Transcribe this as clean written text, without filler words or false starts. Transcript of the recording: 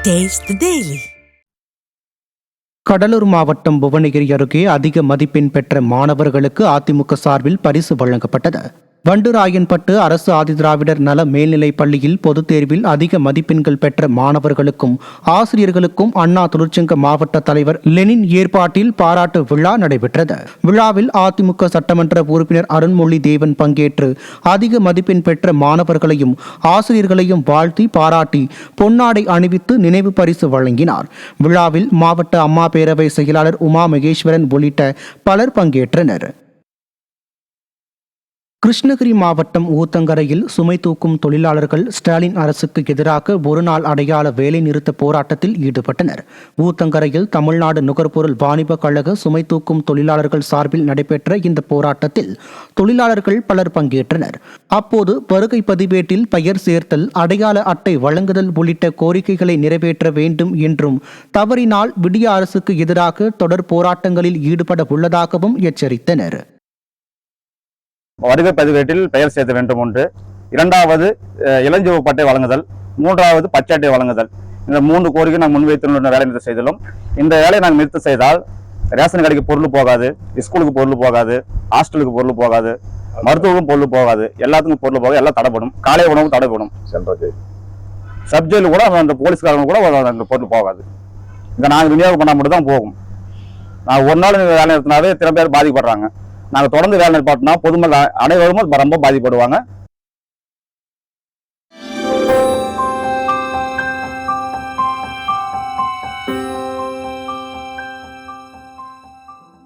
Taste the Daily. Cuddalore மாவட்டம் புவனகிரி அருகே அதிக மதிப்பெண் பெற்ற மாணவர்களுக்கு அதிமுக சார்பில் பரிசு வழங்கப்பட்டது. வண்டுராயன்பட்டு அரசு ஆதிதிராவிடர் நல மேல்நிலைப் பள்ளியில் பொதுத் தேர்வில் அதிக மதிப்பெண்கள் பெற்ற மாணவர்களுக்கும் ஆசிரியர்களுக்கும் அண்ணா தொழிற்சங்க மாவட்ட தலைவர் லெனின் ஏற்பாட்டில் பாராட்டு விழா நடைபெற்றது. விழாவில் அதிமுக சட்டமன்ற உறுப்பினர் அருண்மொழி தேவன் பங்கேற்று அதிக மதிப்பெண் பெற்ற மாணவர்களையும் ஆசிரியர்களையும் வாழ்த்தி பாராட்டி பொன்னாடை அணிவித்து நினைவு பரிசு வழங்கினார். விழாவில் மாவட்ட அம்மா பேரவை செயலாளர் உமா மகேஸ்வரன் உள்ளிட்ட பலர் பங்கேற்றனர். கிருஷ்ணகிரி மாவட்டம் ஊத்தங்கரையில் சுமை தூக்கும் தொழிலாளர்கள் ஸ்டாலின் அரசுக்கு எதிராக ஒருநாள் அடையாள வேலை நிறுத்த போராட்டத்தில் ஈடுபட்டனர். ஊத்தங்கரையில் தமிழ்நாடு நுகர்பொருள் வாணிப கழக சுமை தூக்கும் தொழிலாளர்கள் சார்பில் நடைபெற்ற இந்த போராட்டத்தில் தொழிலாளர்கள் பலர் பங்கேற்றனர். அப்போது வருகை பதிவேட்டில் பெயர் சேர்த்தல், அடையாள அட்டை வழங்குதல் உள்ளிட்ட கோரிக்கைகளை நிறைவேற்ற வேண்டும் என்றும், தவறினால் விடிய அரசுக்கு எதிராக தொடர் போராட்டங்களில் ஈடுபட உள்ளதாகவும் எச்சரித்தனர். வருகை பதிவேட்டில் பெயர் சேர்த்த வேண்டும் ஒன்று, இரண்டாவது இளஞ்சிவப்பு பட்டை வழங்குதல், மூன்றாவது பச்சை அட்டை வழங்குதல். இந்த 3 கோரிக்கை நாங்கள் முன்வைத்துள்ள வேலை நிறுத்தம் செய்துள்ளோம். இந்த வேலையை நாங்கள் நிறுத்தம் செய்தால் ரேஷன் கடைக்கு பொருள் போகாது, ஸ்கூலுக்கு பொருள் போகாது, ஹாஸ்டலுக்கு பொருள் போகாது, மருத்துவக்கும் பொருள் போகாது, எல்லாத்துக்கும் பொருள் போகாது, எல்லாம் தடைப்படும். காலை உணவு தடைப்படும். சப்ஜெக்டில் கூட அந்த போலீஸ்காரங்க கூட அந்த பொருள் போகாது. இதை நாங்கள் விநியோகம் பண்ணால் மட்டும் தான் போகும். நாங்கள் ஒரு நாள் வேலை நிறுத்தினாவே இத்தனை பேர் பாதிக்கப்படுறாங்க. நாங்கள் தொடர்ந்து வேலை நிறுத்தினா பொதுமக்கள் அனைவரும் ரொம்ப பாதிக்கப்படுவாங்க.